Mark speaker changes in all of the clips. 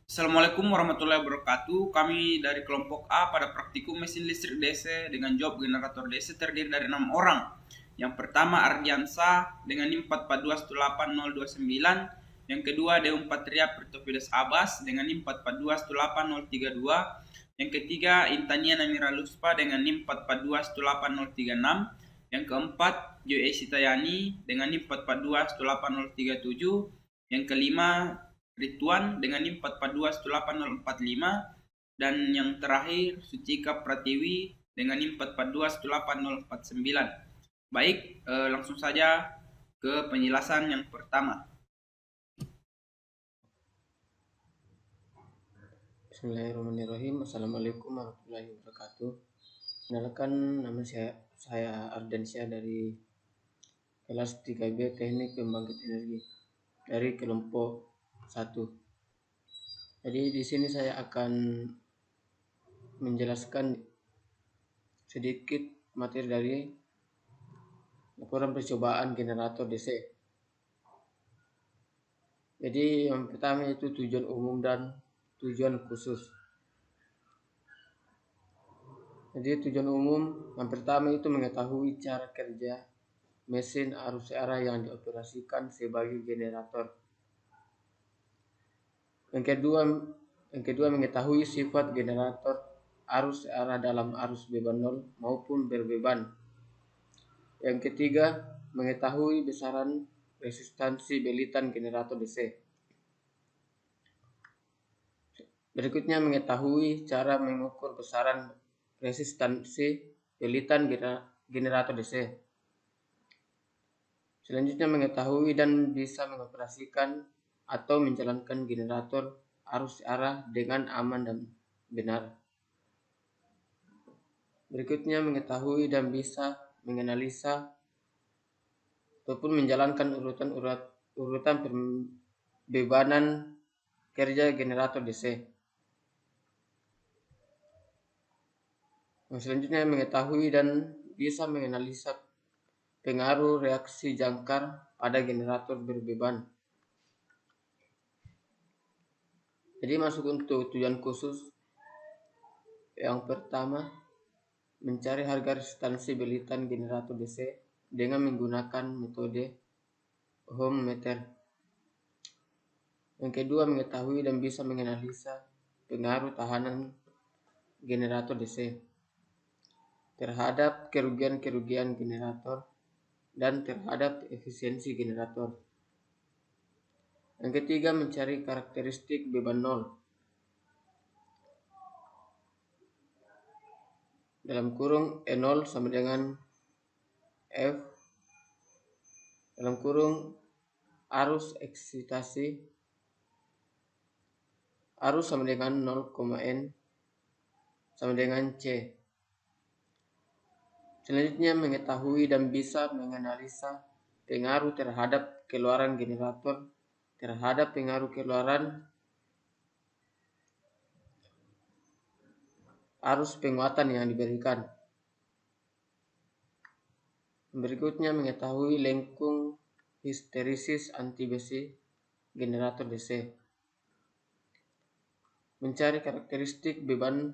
Speaker 1: Assalamualaikum warahmatullahi wabarakatuh. Kami dari kelompok A pada praktikum mesin listrik DC dengan job generator DC terdiri dari 6 orang. Yang pertama Ardiansa dengan NIM 442181029. Yang kedua Deum Patria Pertofides Abbas dengan NIM 442181032. Yang ketiga Intania Namira Luspa dengan NIM 442181036. Yang keempat Joy Sitayani dengan NIM 442181037. Yang kelima Rituan dengan NIM 442180045 dan yang terakhir Sucika Pratiwi dengan NIM 442180049. Baik, langsung saja ke penjelasan yang pertama.
Speaker 2: Bismillahirrahmanirrahim. Assalamualaikum warahmatullahi wabarakatuh. Kenalkan, nama saya Ardiansyah dari kelas 3B Teknik Pembangkit Energi dari kelompok 1. Jadi di sini saya akan menjelaskan sedikit materi dari laporan percobaan generator DC. Jadi yang pertama itu tujuan umum dan tujuan khusus. Jadi tujuan umum yang pertama itu mengetahui cara kerja mesin arus arah yang dioperasikan sebagai generator. Yang kedua mengetahui sifat generator arus arah dalam arus beban nol maupun berbeban. Yang ketiga mengetahui besaran resistansi belitan generator DC. Berikutnya mengetahui cara mengukur besaran resistansi belitan generator DC. Selanjutnya mengetahui dan bisa mengoperasikan atau menjalankan generator arus arah dengan aman dan benar. Berikutnya mengetahui dan bisa menganalisa ataupun menjalankan urutan pembebanan kerja generator DC. Selanjutnya mengetahui dan bisa menganalisa pengaruh reaksi jangkar pada generator berbeban. Jadi masuk untuk tujuan khusus. Yang pertama, mencari harga resistansi belitan generator DC dengan menggunakan metode ohm meter. Yang kedua, mengetahui dan bisa menganalisa pengaruh tahanan generator DC terhadap kerugian-kerugian generator dan terhadap efisiensi generator. Yang ketiga, mencari karakteristik beban nol. Dalam kurung E0 sama dengan F dalam kurung arus eksitasi arus sama dengan 0,N sama dengan C. Selanjutnya mengetahui dan bisa menganalisa pengaruh terhadap keluaran generator terhadap pengaruh keluaran arus penguatan yang diberikan. Berikutnya mengetahui lengkung histeresis anti besi generator DC. Mencari karakteristik beban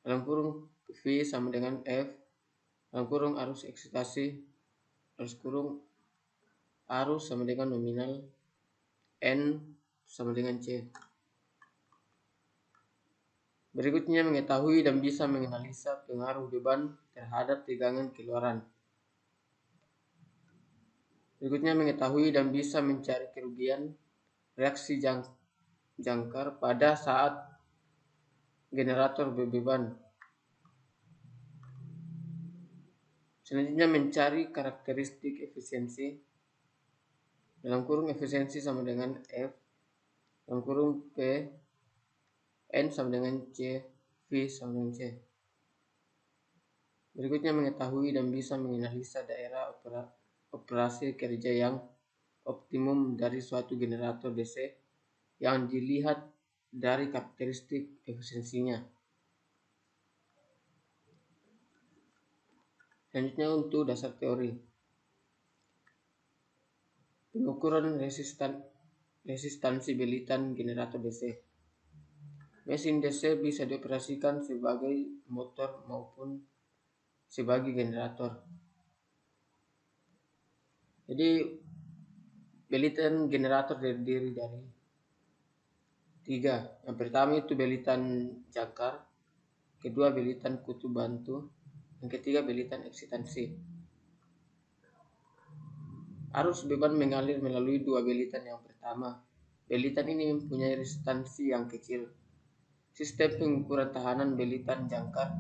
Speaker 2: dalam kurung V sama dengan F dalam kurung arus eksitasi arus kurung arus sama dengan nominal N sama dengan C. Berikutnya mengetahui dan bisa menganalisa pengaruh beban terhadap tegangan keluaran. Berikutnya mengetahui dan bisa mencari kerugian reaksi jangkar pada saat generator berbeban. Selanjutnya mencari karakteristik efisiensi dalam kurung efisiensi sama dengan F dalam kurung P N sama dengan C V sama dengan C. Berikutnya mengetahui dan bisa menganalisa daerah operasi kerja yang optimum dari suatu generator DC yang dilihat dari karakteristik efisiensinya. Selanjutnya untuk dasar teori. Pengukuran resistansi belitan generator DC. Mesin DC bisa dioperasikan sebagai motor maupun sebagai generator. Jadi belitan generator terdiri dari 3. Yang pertama itu belitan jangkar, kedua belitan kutu bantu, yang ketiga belitan eksitansi. Arus beban mengalir melalui 2 belitan yang pertama. Belitan ini mempunyai resistansi yang kecil. Sistem pengukuran tahanan belitan jangkar.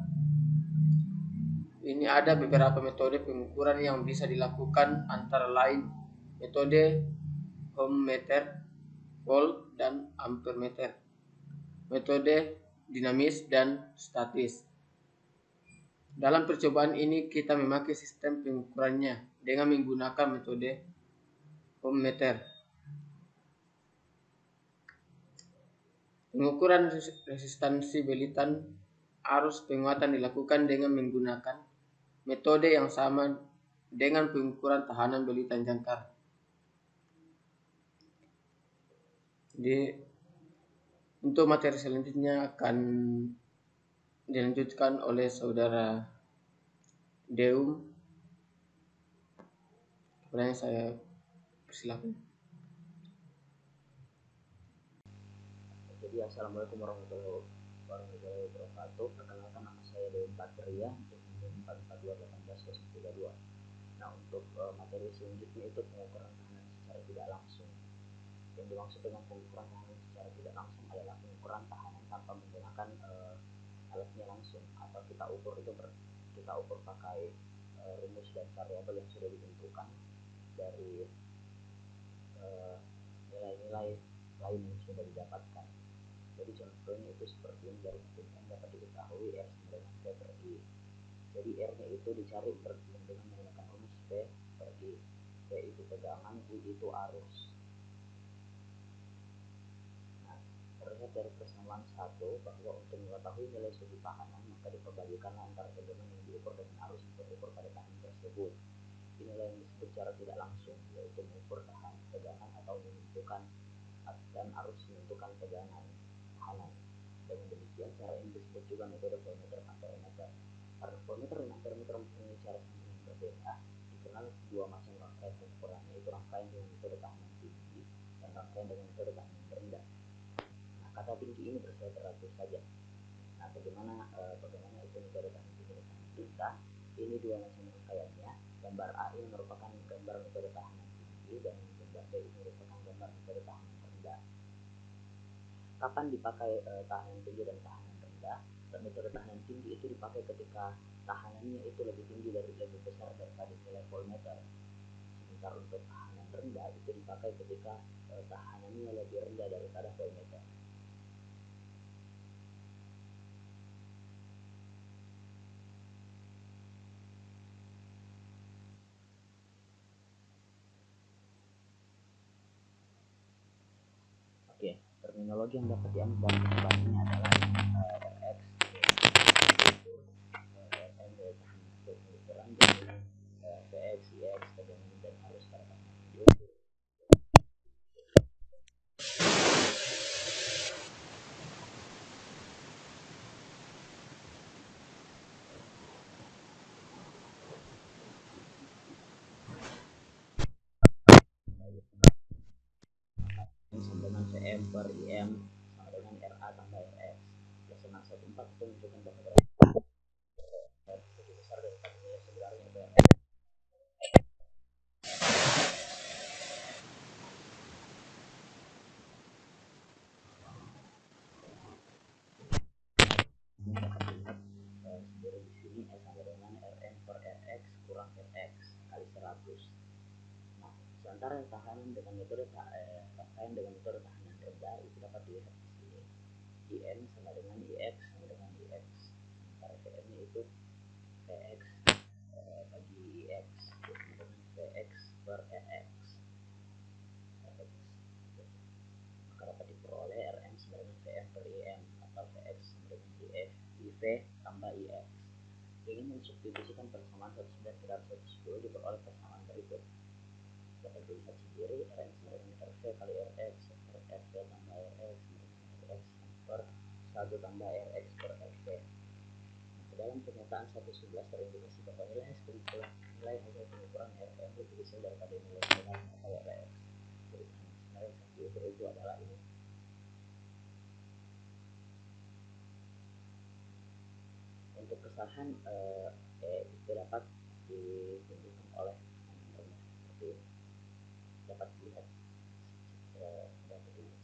Speaker 2: Ini ada beberapa metode pengukuran yang bisa dilakukan, antara lain metode ohm meter, volt, dan ampere meter, metode dinamis dan statis. Dalam percobaan ini kita memakai sistem pengukurannya dengan menggunakan metode ohm meter. Pengukuran resistansi belitan arus penguatan dilakukan dengan menggunakan metode yang sama dengan pengukuran tahanan belitan jangkar. Jadi untuk materi selanjutnya akan dilanjutkan oleh saudara Deum. Kemudian saya persilakan.
Speaker 3: Jadi assalamualaikum warahmatullahi wabarakatuh. Perkenalkan, nama saya Dewi Patria dengan 4421832. Nah, untuk materi selanjutnya itu pengukuran tahanan secara tidak langsung. Yang dimaksud dengan pengukuran tahanan secara tidak langsung adalah pengukuran tahanan tanpa menggunakan alatnya langsung, atau kita ukur pakai rumus dan variabel yang sudah ditentukan dari nilai-nilai lain yang sudah didapatkan. Jadi contohnya itu seperti ini, dari ketentuan dapat diketahui R sama dengan P per I. Jadi R-nya itu dicari dengan menggunakan rumus P per I. P itu tegangan, I itu arus. Nah, terlihat dari persamaan 1 bahwa untuk mengetahui nilai suhu tahanan maka diperbagikan antara tegangan yang diukur dengan arus yang terukur pada tahanan tersebut. Inilah yang disebut secara tidak langsung, yaitu mengukur tegangan atau menentukan dan arus menentukan tegangan tahanan. Dengan demikian, cara ini disebut juga metode voltmeter amperemeter. Karena voltmeter dan amperemeter mempunyai cara sampling yang berbeda, dikenal dua macam rangkaian pengukuran, yaitu rangkaian dengan metode tahanan tinggi dan rangkaian dengan metode tahanan rendah. Nah, kata tinggi ini bersifat relatif saja. Nah, bagaimana itu metode tahanan tinggi dan tahanan rendah? Ini dua macam rangkaiannya. Gambar A ini merupakan gambar metode tahanan tinggi dan gambar B ini merupakan gambar metode tahanan rendah. Kapan dipakai tahanan tinggi dan tahanan rendah? Metode tahanan tinggi itu dipakai ketika tahanannya itu lebih besar daripada nilai voltmeter. Sementara untuk tahanan rendah itu dipakai ketika tahanannya lebih rendah daripada voltmeter. Oke, terminologi yang dapat diambil dalam percobaan ini adalah RX, RM yaitu pengukuran, dan VX, IX tegangan dan arus pada tahanan diukur. Sama dengan VM per IM sama dengan RA tambah RX. Biasanya 14 itu menunjukkan bahwa lebih besar daripada nilai sebenarnya VRX. Dapat dilihat sendiri di sini sama dengan RM per RX kurang RX kali 100. Nah, sementara tahanan dengan metode rangkaian dengan metode tahanan rendah itu dapat dilihat di sini. IN sama dengan IX sama dengan IX. Sementara VM-nya itu VX bagi IX sama dengan VX per EX. Maka dapat diperoleh RM sama dengan VM per IM atau VX sama dengan IV tambah IX. Dengan mensubstitusikan persamaan 109 terhadap 110 diperoleh persamaan berikut. Dapat dilihat sendiri RM sama dengan RV kali RX Rv tambah Rx Rx per 1 tambah Rx per Rv. Nah, dalam pernyataan 111 terindikasi bahwa nilai hasil pengukuran Rm lebih kecil daripada nilai nominal atau Rx. Jadi sebenarnya yang diukur itu adalah ini. Untuk kesalahan itu dapat ditunjukkan oleh nomornya seperti ini, dapat dilihat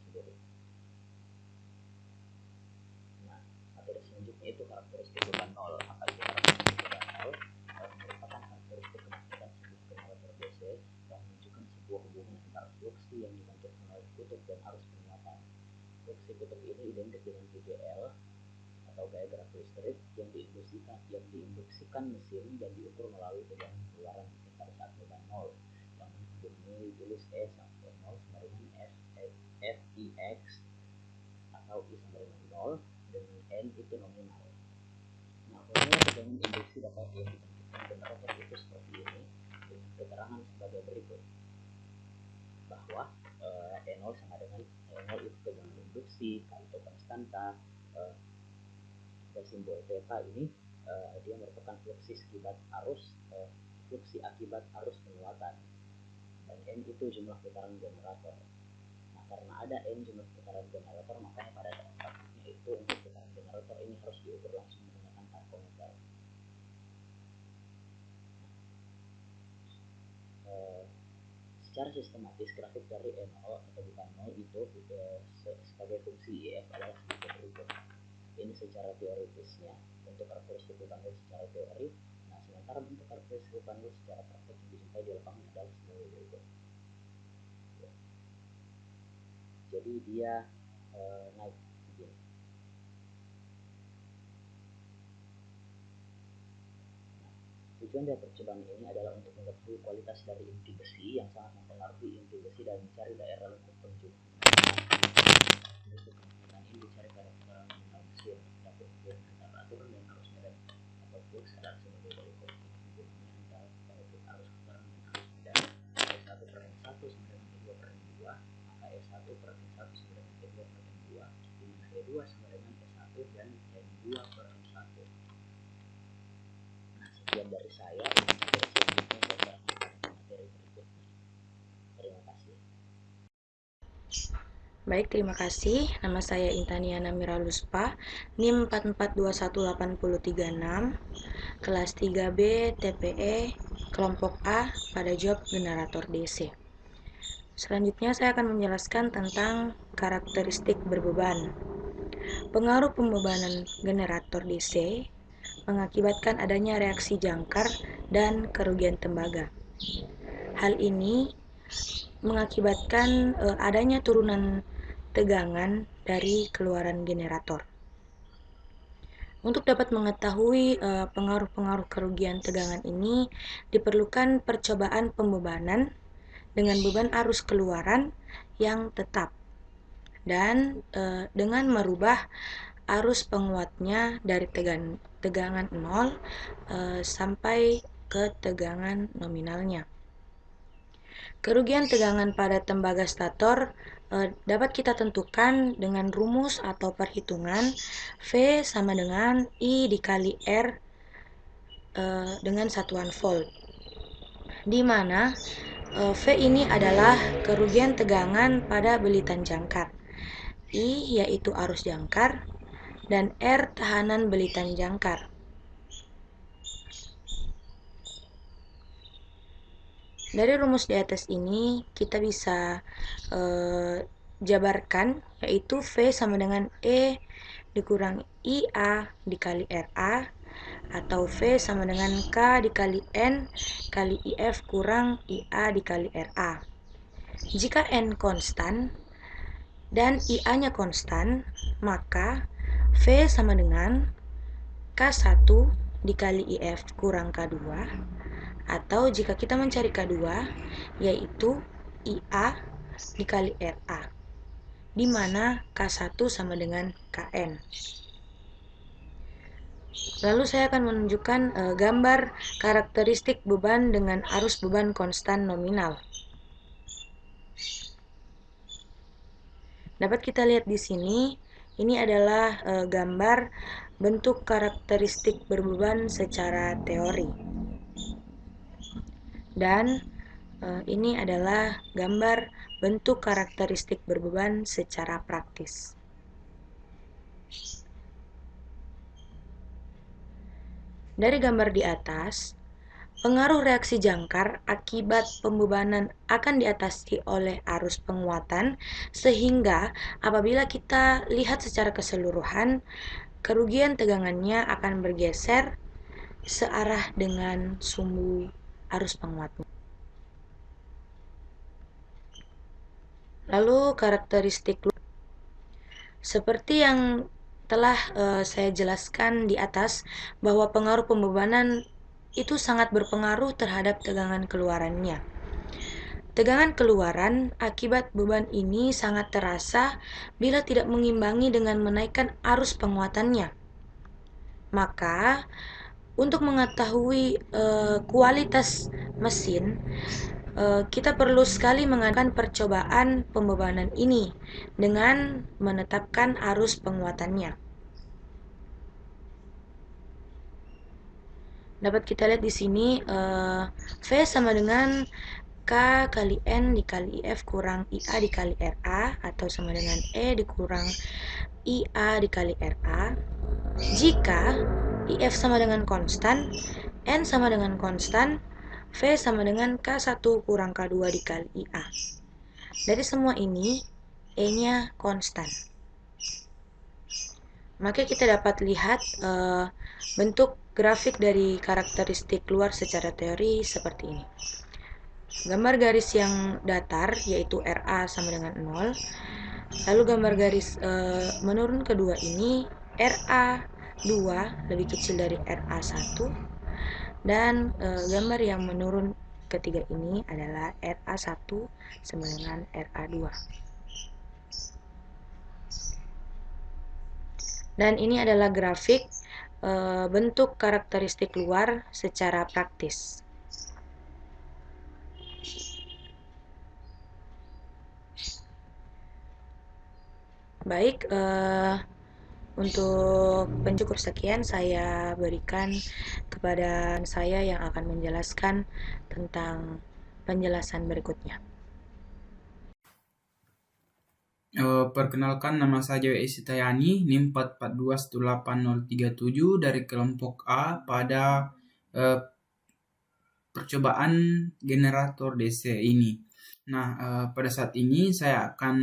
Speaker 3: sendiri. Nah, materi selanjutnya itu karakteristik beban nol. Apa itu karakteristik beban nol? Merupakan karakteristik kemungkinan sebuah generator DC yang menunjukkan sebuah hubungan antara fluksi yang dibentuk melalui kutub dan arus penguatan. Fluksi kutub ini identik dengan VGL atau gaya gerak listrik yang diinduksikan mesin dan diukur melalui tegangan keluaran mesin pada saat beban nol, yang ini ditulis E sampai 0 sama dengan Fix atau I sama dengan 0 dengan N itu nominal. Nah, formula tegangan induksi dapat ditentukan generator itu seperti ini dengan keterangan sebagai berikut, bahwa E0 sama dengan E0 itu tegangan induksi, K itu konstanta, dan simbol theta ini dia merupakan fluksi akibat arus penguatan, dan N itu jumlah putaran generator. Nah, karena ada N jumlah putaran generator, makanya pada praktiknya itu untuk putaran generator ini harus diukur langsung menggunakan tachometer. Secara sistematis grafik dari E0 atau beban 0 itu sebagai fungsi IF adalah sebagai berikut. Ini secara teoritisnya untuk karakteristik beban nol secara teori. Nah, sementara bentuk karakteristik beban nol secara praktek yang dijumpai di lapangan adalah sebagai berikut. Ya. Jadi dia naik begini. Nah, tujuan dari percobaan ini adalah untuk mengetahui kualitas dari inti besi yang sangat mempengaruhi inti besi dan mencari daerah lengkap penjumlah. Kemungkinan ini dicari pada putaran nominal mesin. Dapur hubungan antara aturan dan arus medan atau flux adalah sebagai berikut. Ini hubungannya antara arus putaran dan arus medan. E1 per N1 sama dengan E2 per N2, maka E1 per N1 sama dengan E2 per N2, di mana E2 sama dengan E1 dan N2 per N1. Nah, sekian dari saya. Untuk materi selanjutnya saya serahkan pada materi berikutnya. Terima kasih.
Speaker 4: Baik, terima kasih. Nama saya Intaniana Miraluspa, NIM 44218036, kelas 3B TPE, kelompok A pada job generator DC. Selanjutnya saya akan menjelaskan tentang karakteristik berbeban. Pengaruh pembebanan generator DC mengakibatkan adanya reaksi jangkar dan kerugian tembaga. Hal ini mengakibatkan adanya turunan tegangan dari keluaran generator. Untuk dapat mengetahui pengaruh-pengaruh kerugian tegangan ini, diperlukan percobaan pembebanan dengan beban arus keluaran yang tetap dan dengan merubah arus penguatnya dari tegangan 0 sampai ke tegangan nominalnya. Kerugian tegangan pada tembaga stator dapat kita tentukan dengan rumus atau perhitungan V sama dengan I dikali R dengan satuan volt, di mana V ini adalah kerugian tegangan pada belitan jangkar, I yaitu arus jangkar, dan R tahanan belitan jangkar. Dari rumus di atas ini kita bisa jabarkan, yaitu V sama dengan E dikurang IA dikali RA, atau V sama dengan K dikali N kali IF kurang IA dikali RA. Jika N konstan dan IA-nya konstan, maka V sama dengan K1 dikali IF kurang K2, atau jika kita mencari K2, yaitu IA dikali RA, di mana K1 sama dengan Kn. Lalu saya akan menunjukkan gambar karakteristik beban dengan arus beban konstan nominal. Dapat kita lihat di sini, ini adalah gambar bentuk karakteristik berbeban secara teori. Dan ini adalah gambar bentuk karakteristik berbeban secara praktis. Dari gambar di atas, pengaruh reaksi jangkar akibat pembebanan akan diatasi oleh arus penguatan, sehingga apabila kita lihat secara keseluruhan, kerugian tegangannya akan bergeser searah dengan sumbu arus penguatnya. Lalu karakteristik seperti yang telah saya jelaskan di atas, bahwa pengaruh pembebanan itu sangat berpengaruh terhadap tegangan keluarannya. Tegangan keluaran akibat beban ini sangat terasa bila tidak mengimbangi dengan menaikkan arus penguatannya. Maka, untuk mengetahui kualitas mesin, kita perlu sekali mengadakan percobaan pembebanan ini dengan menetapkan arus penguatannya. Dapat kita lihat di sini, V sama dengan K kali N dikali IF kurang IA dikali RA, atau sama dengan E dikurang IA dikali RA. Jika IF sama dengan konstan, N sama dengan konstan, V sama dengan K1 kurang K2 dikali IA. Dari semua ini, E-nya konstan. Maka kita dapat lihat bentuk grafik dari karakteristik luar secara teori seperti ini. Gambar garis yang datar, yaitu RA sama dengan 0. Lalu gambar garis menurun kedua ini, RA2 lebih kecil dari RA1. Dan gambar yang menurun ketiga ini adalah RA1 sama dengan RA2. Dan ini adalah grafik bentuk karakteristik luar secara praktis. Baik, untuk pencukup sekian saya berikan kepada saya yang akan menjelaskan tentang penjelasan berikutnya.
Speaker 1: Perkenalkan, nama saya Esi Tayani, NIM 4421837 dari kelompok A pada percobaan generator DC ini. Nah, pada saat ini saya akan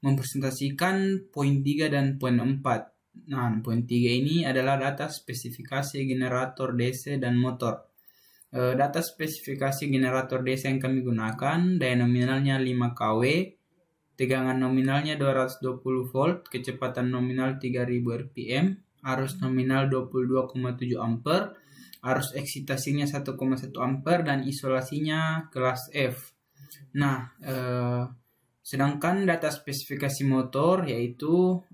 Speaker 1: mempresentasikan poin 3 dan poin 4. Nah, poin 3 ini adalah data spesifikasi generator DC dan motor. Data spesifikasi generator DC yang kami gunakan, daya nominalnya 5 kW, tegangan nominalnya 220 volt, kecepatan nominal 3000 rpm, arus nominal 22,7 ampere, arus eksitasinya 1,1 ampere, dan isolasinya kelas F. Nah, sedangkan data spesifikasi motor yaitu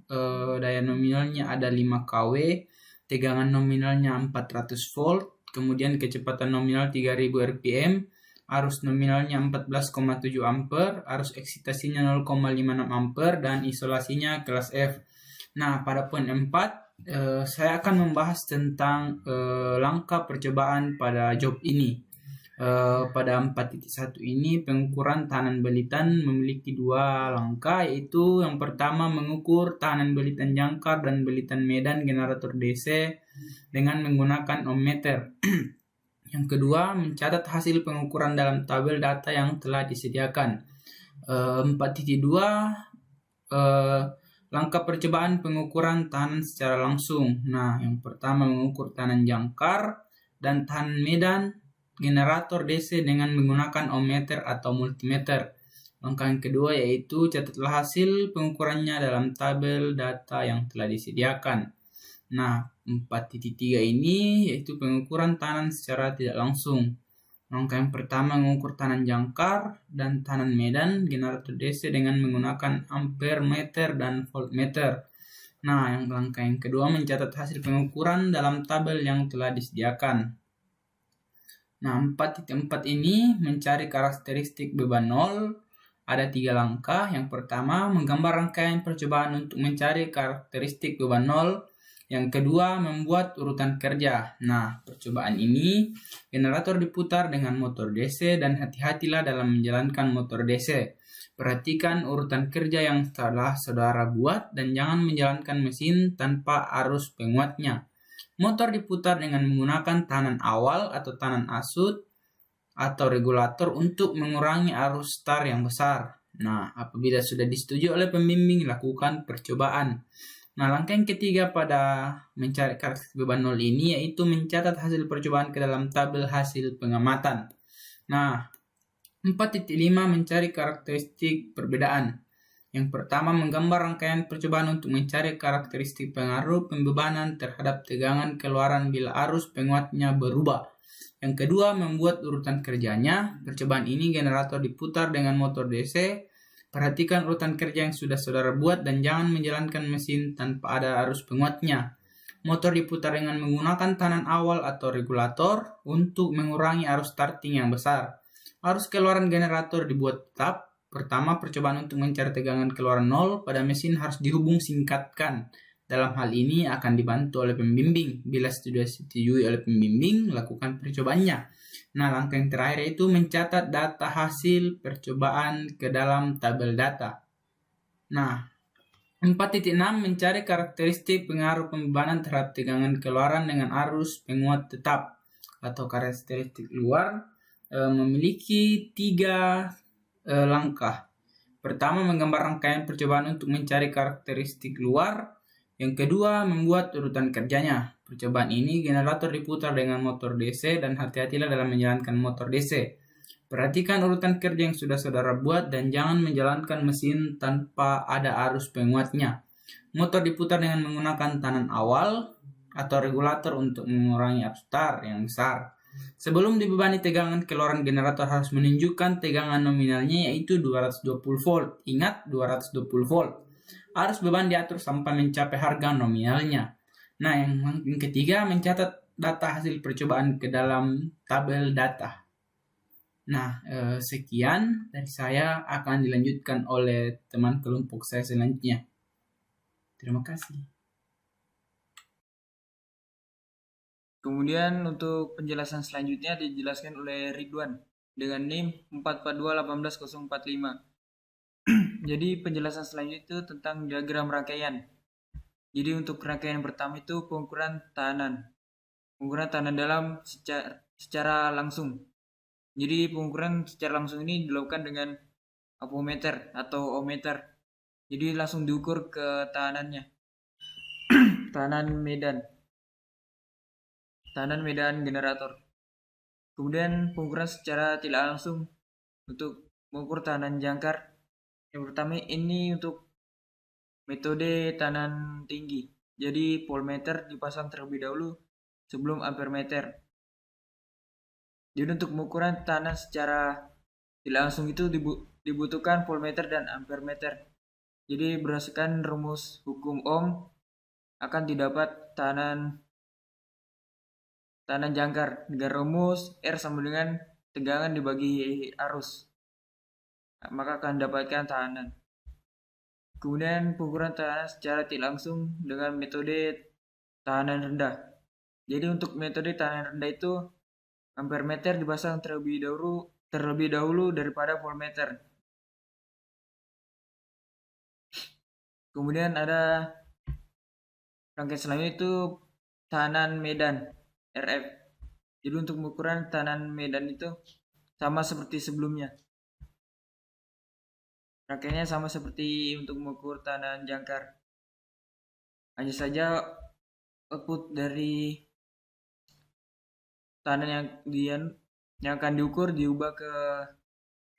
Speaker 1: daya nominalnya ada 5 kW, tegangan nominalnya 400 volt, kemudian kecepatan nominal 3000 rpm, arus nominalnya 14,7 ampere, arus eksitasinya 0,56 ampere, dan isolasinya kelas F. Nah, pada poin 4 saya akan membahas tentang langkah percobaan pada job ini. Pada 4.1 ini pengukuran tahanan belitan memiliki dua langkah, yaitu yang pertama mengukur tahanan belitan jangkar dan belitan medan generator DC dengan menggunakan ohmmeter. Yang kedua, mencatat hasil pengukuran dalam tabel data yang telah disediakan. 4.2 langkah percobaan pengukuran tahanan secara langsung. Nah, yang pertama mengukur tahanan jangkar dan tahanan medan generator DC dengan menggunakan ohmmeter atau multimeter. Langkah yang kedua yaitu catatlah hasil pengukurannya dalam tabel data yang telah disediakan. Nah, 4.3 ini yaitu pengukuran tahanan secara tidak langsung. Langkah yang pertama mengukur tahanan jangkar dan tahanan medan generator DC dengan menggunakan ampere meter dan voltmeter. Nah, langkah yang kedua mencatat hasil pengukuran dalam tabel yang telah disediakan. Nah, 4.4 ini mencari karakteristik beban 0 Ada 3 langkah. Yang pertama, menggambar rangkaian percobaan untuk mencari karakteristik beban nol. Yang kedua, membuat urutan kerja. Nah, percobaan ini, generator diputar dengan motor DC dan hati-hatilah dalam menjalankan motor DC. Perhatikan urutan kerja yang telah saudara buat dan jangan menjalankan mesin tanpa arus penguatnya. Motor diputar dengan menggunakan tahanan awal atau tahanan asut atau regulator untuk mengurangi arus star yang besar. Nah, apabila sudah disetujui oleh pembimbing, lakukan percobaan. Nah, langkah yang ketiga pada mencari karakteristik beban nol ini yaitu mencatat hasil percobaan ke dalam tabel hasil pengamatan. Nah, 4.5 mencari karakteristik perbedaan. Yang pertama, menggambar rangkaian percobaan untuk mencari karakteristik pengaruh pembebanan terhadap tegangan keluaran bila arus penguatnya berubah. Yang kedua, membuat urutan kerjanya. Percobaan ini generator diputar dengan motor DC. Perhatikan urutan kerja yang sudah saudara buat dan jangan menjalankan mesin tanpa ada arus penguatnya. Motor diputar dengan menggunakan tahanan awal atau regulator untuk mengurangi arus starting yang besar. Arus keluaran generator dibuat tetap. Pertama, percobaan untuk mencari tegangan keluaran nol pada mesin harus dihubung singkatkan. Dalam hal ini akan dibantu oleh pembimbing. Bila sudah disetujui oleh pembimbing, lakukan percobaannya. Nah, langkah yang terakhir yaitu mencatat data hasil percobaan ke dalam tabel data. Nah, 4.6 mencari karakteristik pengaruh pembebanan terhadap tegangan keluaran dengan arus penguat tetap atau karakteristik luar memiliki 3 langkah. Pertama, menggambar rangkaian percobaan untuk mencari karakteristik luar. Yang kedua, membuat urutan kerjanya. Percobaan ini generator diputar dengan motor DC dan hati-hatilah dalam menjalankan motor DC. Perhatikan urutan kerja yang sudah saudara buat dan jangan menjalankan mesin tanpa ada arus penguatnya. Motor diputar dengan menggunakan tahanan awal atau regulator untuk mengurangi arus star yang besar. Sebelum dibebani tegangan keluaran generator harus menunjukkan tegangan nominalnya yaitu 220 volt. Ingat 220 volt. Arus beban diatur sampai mencapai harga nominalnya. Nah, yang ketiga mencatat data hasil percobaan ke dalam tabel data. Nah, sekian dari saya, akan dilanjutkan oleh teman kelompok saya selanjutnya. Terima kasih.
Speaker 5: Kemudian untuk penjelasan selanjutnya dijelaskan oleh Ridwan dengan NIM 442181045. Jadi penjelasan selanjutnya itu tentang diagram rangkaian. Jadi untuk rangkaian pertama itu pengukuran tahanan. Pengukuran tahanan dalam secara langsung. Jadi pengukuran secara langsung ini dilakukan dengan apometer atau ohmmeter. Jadi langsung diukur ke tahanannya. Tahanan medan generator. Kemudian pengukuran secara tidak langsung untuk mengukur tahanan jangkar. Yang pertama ini untuk metode tahanan tinggi. Jadi voltmeter dipasang terlebih dahulu sebelum ampermeter. Jadi untuk pengukuran tahanan secara tidak langsung itu dibutuhkan voltmeter dan ampermeter. Jadi berdasarkan rumus hukum Ohm akan didapat tahanan jangkar dengan rumus R sama dengan tegangan dibagi arus. Maka akan dapatkan tahanan. Kemudian pengukuran tahanan secara tidak langsung dengan metode tahanan rendah. Jadi untuk metode tahanan rendah itu ampermeter dipasang terlebih dahulu daripada voltmeter. Kemudian ada rangkaian selanjutnya itu tahanan medan RF. Jadi untuk pengukuran tahanan medan itu sama seperti sebelumnya. Rangkaiannya sama seperti untuk mengukur tahanan jangkar. Hanya saja output dari tahanan yang akan diukur diubah ke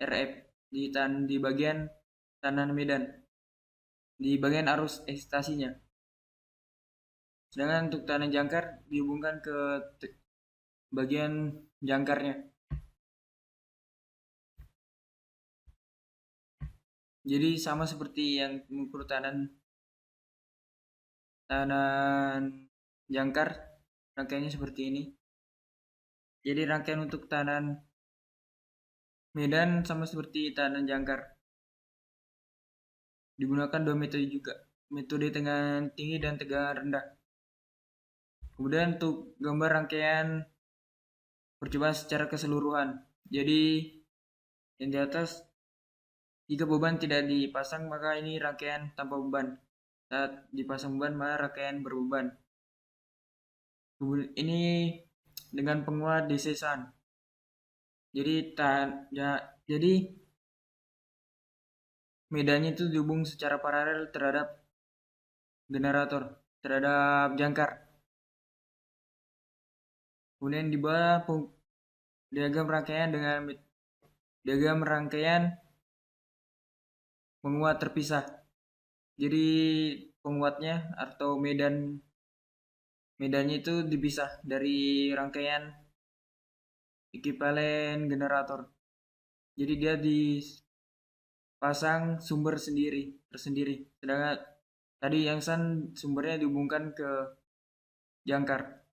Speaker 5: RF di bagian tahanan medan, di bagian arus eksitasinya. Sedangkan untuk tahanan jangkar dihubungkan ke bagian jangkarnya. Jadi sama seperti yang mengukur tahanan jangkar, rangkaiannya seperti ini. Jadi rangkaian untuk tahanan medan sama seperti tahanan jangkar. digunakan dua metode juga, metode tegangan tinggi dan tegangan rendah. Kemudian untuk gambar rangkaian percobaan secara keseluruhan. Jadi yang di atas, jika beban tidak dipasang maka ini rangkaian tanpa beban. Saat dipasang beban maka rangkaian berbeban. Kemudian ini dengan penguat DC SAN. Jadi medannya itu dihubung secara paralel terhadap generator, terhadap jangkar. Kemudian di bawah diagram rangkaian penguat terpisah. Jadi penguatnya atau medannya itu dipisah dari rangkaian ekivalen generator. Jadi dia dipasang sumber tersendiri. Sedangkan tadi yang SAN sumbernya dihubungkan ke jangkar.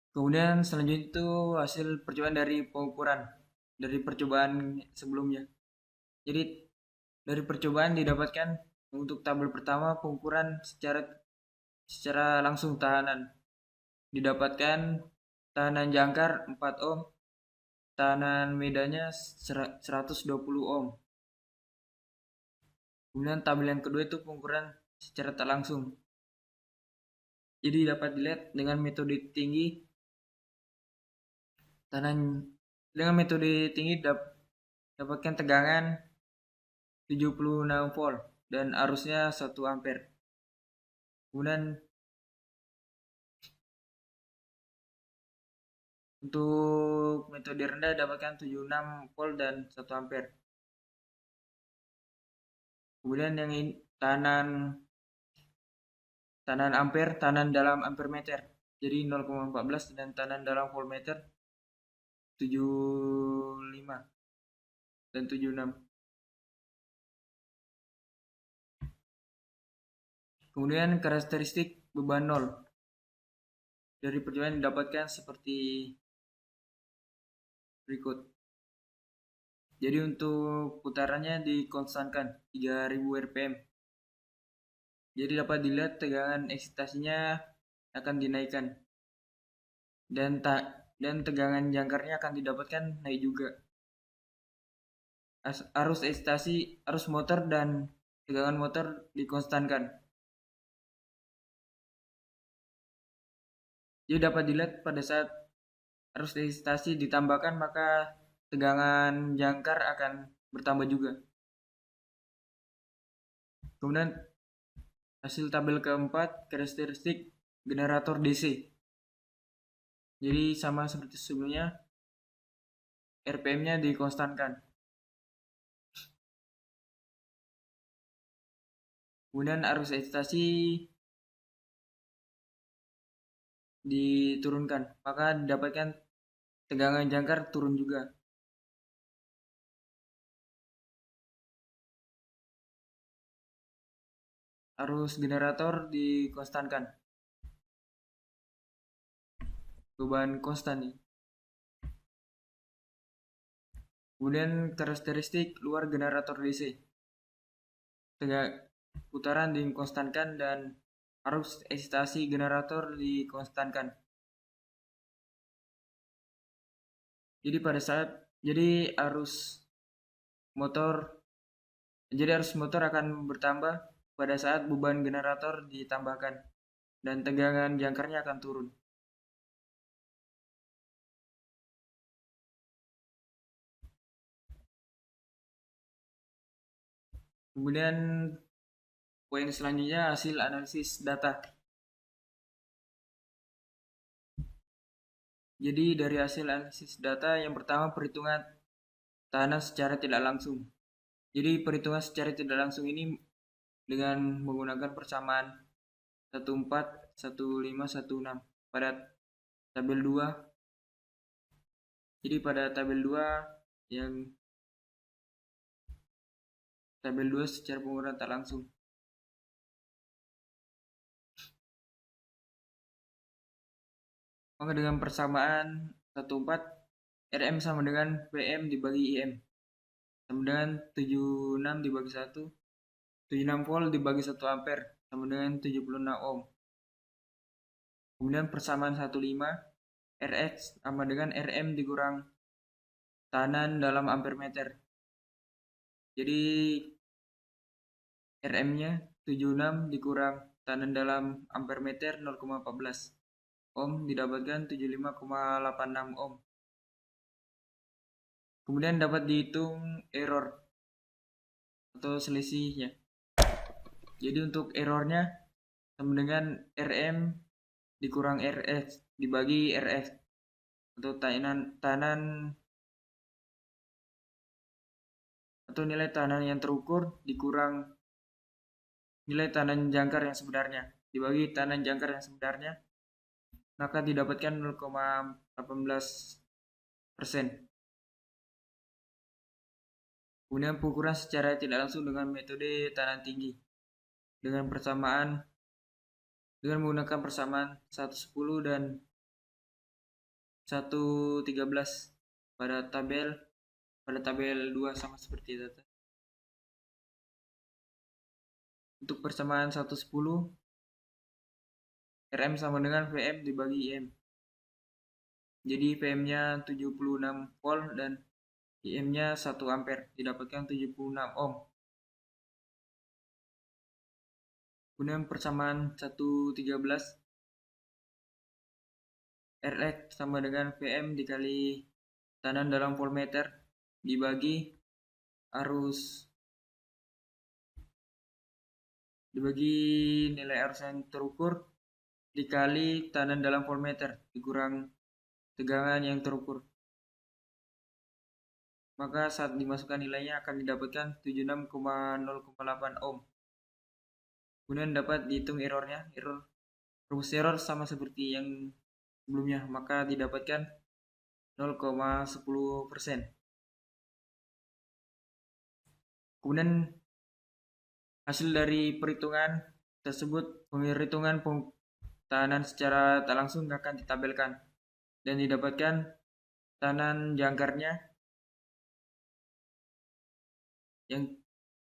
Speaker 5: Kemudian selanjutnya itu hasil percobaan dari pengukuran dari percobaan sebelumnya. Jadi dari percobaan didapatkan untuk tabel pertama pengukuran secara langsung tahanan. Didapatkan tahanan jangkar 4 ohm, tahanan medannya 120 ohm. Kemudian tabel yang kedua itu pengukuran secara tak langsung. Jadi dapat dilihat dengan metode tinggi dapatkan tegangan 76 volt dan arusnya 1 ampere. Kemudian untuk metode rendah dapatkan 76 volt dan 1 ampere. Kemudian yang ini tahanan ampere, tahanan dalam ampere meter. Jadi 0,14 dan tahanan dalam voltmeter 75 dan 76. Kemudian karakteristik beban 0 dari percobaan didapatkan seperti berikut. Jadi untuk putarannya dikonstankan 3000 rpm. Jadi dapat dilihat tegangan eksitasinya akan dinaikkan dan tegangan jangkarnya akan didapatkan naik juga. Arus eksitasi, arus motor dan tegangan motor dikonstankan. Jadi dapat dilihat pada saat arus eksitasi ditambahkan maka tegangan jangkar akan bertambah juga. Kemudian hasil tabel keempat, karakteristik generator DC. Jadi sama seperti sebelumnya, RPM-nya dikonstankan. Kemudian arus eksitasi diturunkan, maka didapatkan tegangan jangkar turun juga. Arus generator dikonstankan. Beban konstan nih. Kemudian karakteristik luar generator DC. Putaran dikonstankan dan arus eksitasi generator dikonstankan. Jadi arus motor akan bertambah pada saat beban generator ditambahkan dan tegangan jangkarnya akan turun. Kemudian poin selanjutnya hasil analisis data. Jadi dari hasil analisis data yang pertama perhitungan tahanan secara tidak langsung. Jadi perhitungan secara tidak langsung ini dengan menggunakan persamaan 14, 15, 16 pada tabel 2. Jadi pada tabel 2 secara pengukuran tak langsung. Maka dengan persamaan 14 RM sama dengan VM dibagi IM. Sama dengan 76 dibagi 1. 76 volt dibagi 1 ampere sama dengan 76 ohm. Kemudian persamaan 15 Rx sama dengan Rm dikurang tekanan dalam ampere meter. Jadi Rm-nya 76 dikurang tekanan dalam ampere meter 0,14 ohm didapatkan 75,86 ohm. Kemudian dapat dihitung error atau selisihnya. Jadi untuk errornya sama dengan Rm dikurang Rx dibagi Rx atau tekanan atau nilai tekanan yang terukur dikurang nilai tekanan jangkar yang sebenarnya dibagi tekanan jangkar yang sebenarnya, maka didapatkan 0,18%. Kemudian pengukuran secara tidak langsung dengan metode tekanan tinggi dengan menggunakan persamaan 110 dan 113 pada tabel 2 sama seperti data. Untuk persamaan 110 Rm sama dengan VM dibagi IM. Jadi VM-nya 76 volt dan IM-nya 1 ampere didapatkan 76 ohm. Kemudian persamaan 113 Rx sama dengan VM dikali tekanan dalam voltmeter dibagi nilai arus yang terukur dikali tekanan dalam voltmeter dikurang tegangan yang terukur. Maka saat dimasukkan nilainya akan didapatkan 76,08 ohm. Kemudian dapat dihitung errornya. Rumus error sama seperti yang sebelumnya, maka didapatkan 0,10%. Kemudian hasil dari perhitungan tersebut, penghitungan tekanan secara tak langsung akan ditabelkan dan didapatkan tekanan jangkarnya yang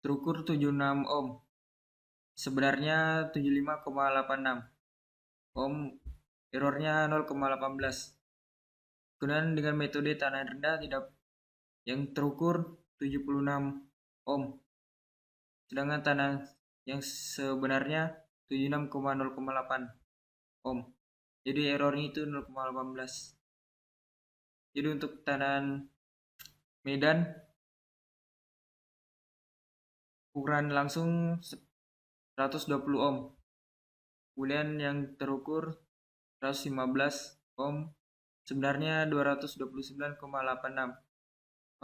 Speaker 5: terukur 76 ohm. Sebenarnya 75,86 ohm, errornya 0,18. Kemudian dengan metode tekanan rendah yang terukur 76 ohm. Sedangkan tekanan yang sebenarnya 76,08 ohm. Jadi errornya itu 0,18. Jadi untuk tekanan medan ukuran langsung 120 ohm. Kemudian yang terukur 115 ohm, sebenarnya 229,86.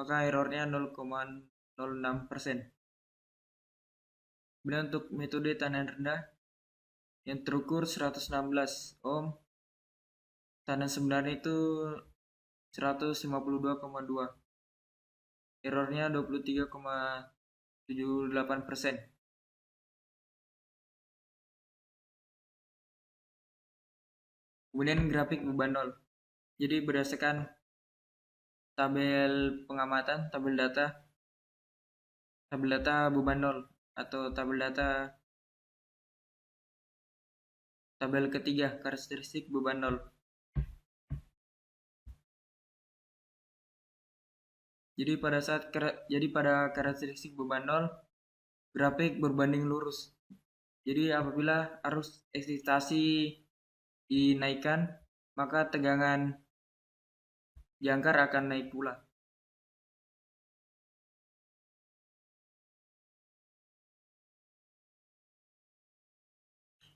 Speaker 5: Maka errornya 0,06%. Kemudian untuk metode tekanan rendah yang terukur 116 ohm, tekanan sebenarnya itu 152,2. Errornya 23,78%. Kemudian grafik beban nol. Jadi berdasarkan tabel pengamatan, tabel data beban nol atau tabel ketiga karakteristik beban nol. Jadi pada karakteristik beban nol, grafik berbanding lurus. Jadi apabila arus eksitasi dinaikkan, maka tegangan jangkar akan naik pula.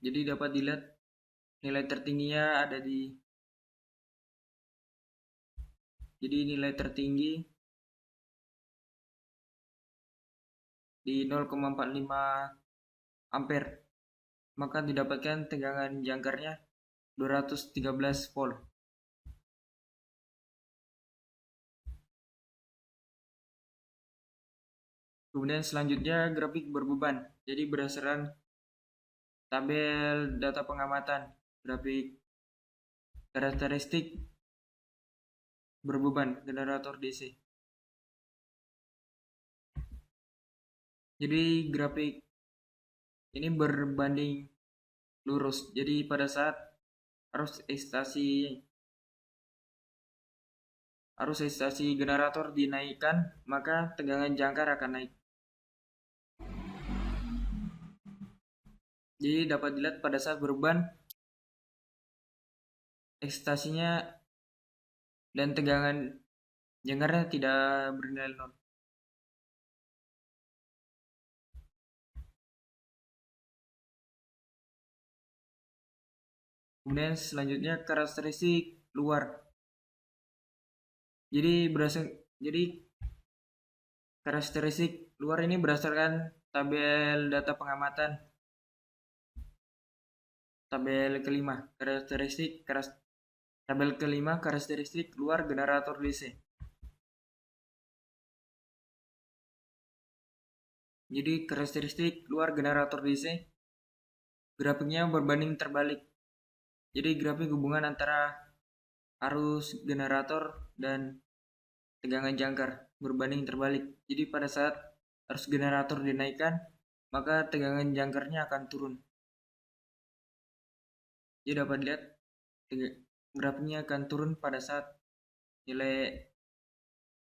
Speaker 5: Jadi dapat dilihat nilai tertingginya ada di nilai tertinggi di 0,45 ampere. Maka didapatkan tegangan jangkarnya 213 volt. Kemudian selanjutnya grafik berbeban. Jadi berdasarkan tabel data pengamatan, grafik karakteristik berbeban generator DC. Jadi grafik ini berbanding lurus. Jadi pada saat arus ekstasi generator dinaikkan, maka tegangan jangkar akan naik. Jadi dapat dilihat pada saat berbeban, ekstasinya dan tegangan jangkarnya tidak bernilai nol. Kemudian selanjutnya karakteristik luar. Jadi karakteristik luar ini berdasarkan tabel data pengamatan. Tabel kelima, karakteristik luar generator DC. Jadi karakteristik luar generator DC grafiknya berbanding terbalik. Jadi grafik hubungan antara arus generator dan tegangan jangkar berbanding terbalik. Jadi pada saat arus generator dinaikkan, maka tegangan jangkarnya akan turun. Jadi dapat lihat grafiknya akan turun pada saat nilai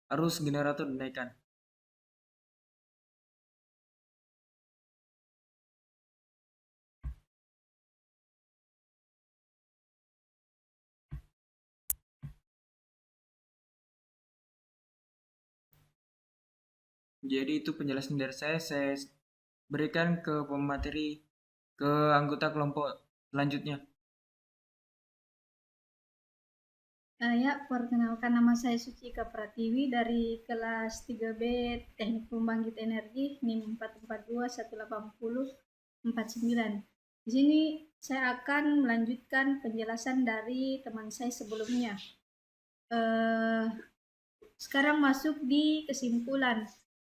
Speaker 5: arus generator dinaikkan. Jadi itu penjelasan dari saya berikan ke pemateri, ke anggota kelompok selanjutnya.
Speaker 6: Ya, perkenalkan, nama saya Sucika Pratiwi dari kelas 3B Teknik Pembangkit Energi NIM 442180049. Di sini saya akan melanjutkan penjelasan dari teman saya sebelumnya. Sekarang masuk di kesimpulan.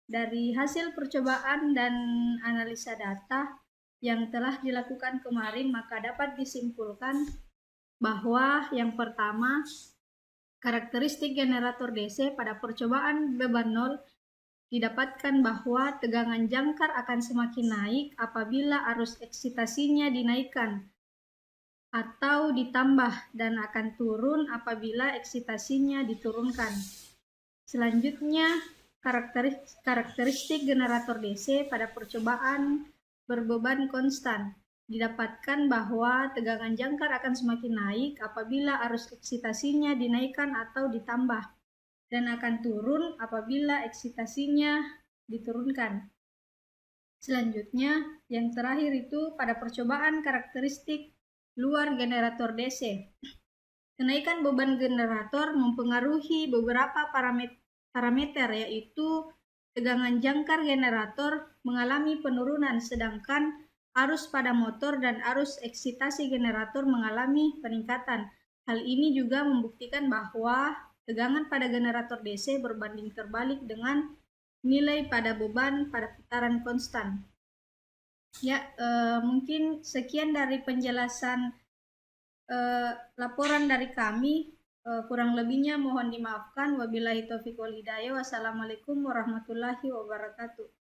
Speaker 6: Dari hasil percobaan dan analisa data yang telah dilakukan kemarin, maka dapat disimpulkan bahwa yang pertama, karakteristik generator DC pada percobaan beban nol didapatkan bahwa tegangan jangkar akan semakin naik apabila arus eksitasinya dinaikkan atau ditambah dan akan turun apabila eksitasinya diturunkan. Selanjutnya, karakteristik generator DC pada percobaan berbeban konstan didapatkan bahwa tegangan jangkar akan semakin naik apabila arus eksitasinya dinaikkan atau ditambah dan akan turun apabila eksitasinya diturunkan. Selanjutnya, yang terakhir itu pada percobaan karakteristik luar generator DC. Kenaikan beban generator mempengaruhi beberapa parameter, yaitu tegangan jangkar generator mengalami penurunan, sedangkan arus pada motor dan arus eksitasi generator mengalami peningkatan. Hal ini juga membuktikan bahwa tegangan pada generator DC berbanding terbalik dengan nilai pada beban pada putaran konstan. Ya, mungkin sekian dari penjelasan laporan dari kami. Kurang lebihnya mohon dimaafkan. Wabillahi taufiq wal hidayah. Wassalamualaikum warahmatullahi wabarakatuh.